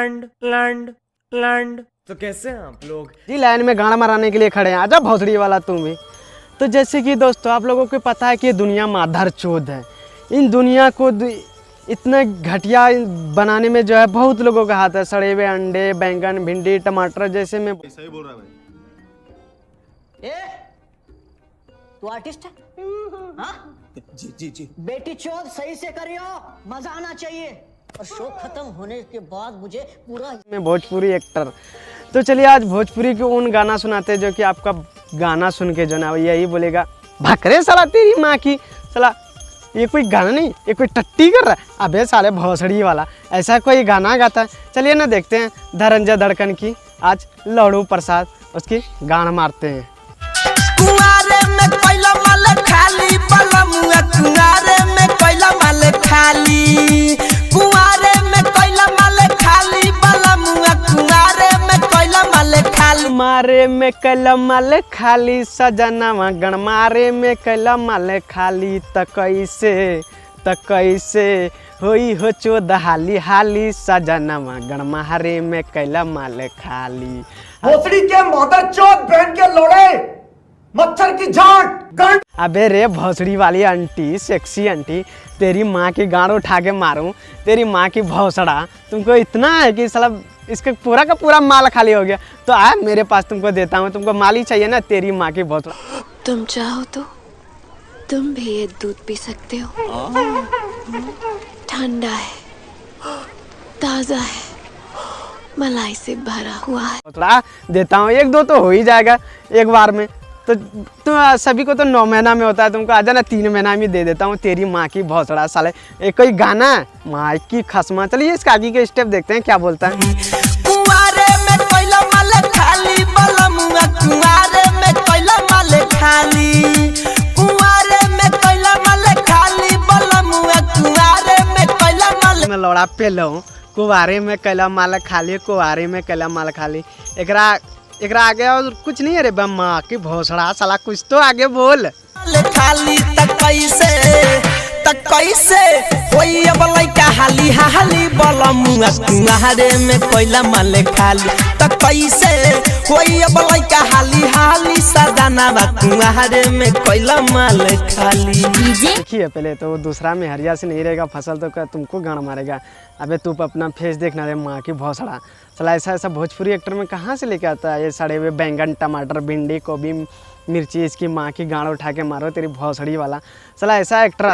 Land land land. तो कैसे हैं आप लोग जी? लाइन में गाना मराने के लिए खड़े हैं। आजा भोसड़ी वाला तुम भी। तो जैसे कि दोस्तों आप लोगों को पता है कि ये दुनिया माधर चोद है। इन दुनिया को इतना घटिया बनाने में जो है बहुत लोगों का हाथ है। सड़े हुए अंडे, बैंगन, भिंडी, टमाटर जैसे में। सही बोल रहा है भाई। तू आर्टिस्ट है? हाँ? जी बेटी चौथ सही से करियो, मजा आना चाहिए। और शो खत्म होने के बाद मुझे पूरा मैं भोजपुरी एक्टर। तो चलिए आज भोजपुरी के उन गाना सुनाते हैं जो कि आपका गाना सुन के जो ना यही बोलेगा भाकरे साला तेरी माँ की। साला ये कोई गाना नहीं, ये कोई टट्टी कर रहा है। अबे साले भोसड़ी वाला ऐसा कोई गाना गाता है। चलिए ना देखते हैं धनंजय धड़कन की आज लड्डू प्रसाद उसकी गाना मारते हैं। कुआरे में कोयला माल खाली बलमुआ, कुआरे में कोयला माल खाली, कुआरे में कोयला माल खाली बलमुआ, कुआरे में कोयला माल खाली। मारे में कैला माल खाली सजनावा गण मारे में कैला माल खाली। त कैसे होई हो चोद हाली हाली सजनावा गण मारे में कैला माल खाली। भोसड़ी के मोटर चोद बहन के लोड़े मच्छर की झांट। अबे रे भोसड़ी वाली आंटी, सेक्सी आंटी, तेरी माँ की गांड उठा के मारूं, तेरी माँ की भौसड़ा। तुमको इतना है कि साला इसका पूरा का पूरा माल खाली हो गया। तो आ मेरे पास तुमको देता हूँ। तुमको माल ही चाहिए ना, तेरी माँ की भौसड़ा। तुम चाहो तो तुम भी ये दूध पी सकते हो। ठंडा है, ताजा है, मलाई से भरा हुआ है। भौसड़ा देता हूँ, एक दो तो हो ही जाएगा एक बार में। तो सभी को तो 9 महीना में होता है, तुमको आ जाना 3 महीना में दे देता हूँ। तेरी माँ की भौसड़ा साले एक कोई गाना है माँ की खसमा। चलिए इसका आगे के स्टेप देखते हैं क्या बोलता है। कुआरे में कोयला माल खाली बलमुआ, कुआरे में कोयला माल खाली, कुआरे में कोयला माल खाली बलमुआ, कुआरे में कोयला माल। मैं लौड़ा पे लूँ कुआरे में कैला माल खाली, कुआरे में कैला माल खाली। एकरा आगे और कुछ नहीं है रे माँ की भौसड़ा साला, कुछ तो आगे बोल। खाली तक कैसे होई अब लइका हाली हाली बलमुआ, कुआरे में कोयला माल खाली। तक कैसे होई अब लइका हाली हाली सजनावा, कुआरे में कोयला माल खाली। देखिए पहले तो दूसरा में हरिया से नहीं रहेगा फसल तो क्या तुमको गाना मारेगा। अबे तू अपना फेस देखना रे माँ की भौसड़ा। साला ऐसा भोजपुरी एक्टर में कहाँ से लेके आता है ये सड़े हुए बैंगन, टमाटर, भिंडी, गोभी, मिर्ची। इसकी माँ की गांड उठा के मारो तेरी भौसड़ी वाला। साला ऐसा एक्टर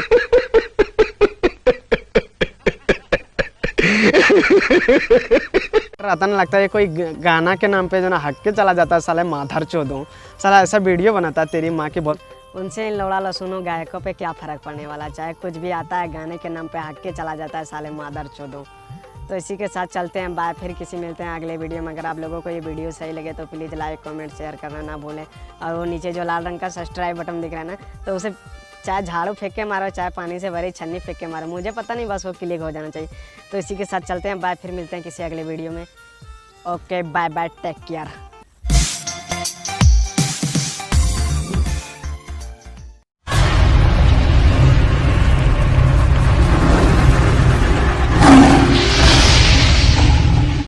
आता ना, लगता है कोई गाना के नाम पे जो ना हक के चला जाता है। साले माधर चोदों साला ऐसा वीडियो बनाता है तेरी माँ की बहुत। उनसे इन लौड़ा लसुनों गायकों पे क्या फर्क पड़ने वाला, चाहे कुछ भी आता है गाने के नाम पे हक के चला जाता है साले मादर चोदों। तो इसी के साथ चलते हैं, बाय। फिर किसी मिलते हैं अगले वीडियो में। अगर आप लोगों को ये वीडियो सही लगे तो प्लीज़ लाइक, कमेंट, शेयर करना ना भूलें। और वो नीचे जो लाल रंग का सब्सक्राइब बटन दिख रहा है ना, तो उसे चाहे झाड़ू फेंक के मारो, चाहे पानी से भरी छन्नी फेंक के मारो, मुझे पता नहीं, बस वो क्लिक हो जाना चाहिए। तो इसी के साथ चलते हैं, बाय। फिर मिलते हैं किसी अगले वीडियो में। Okay bye bye, take care.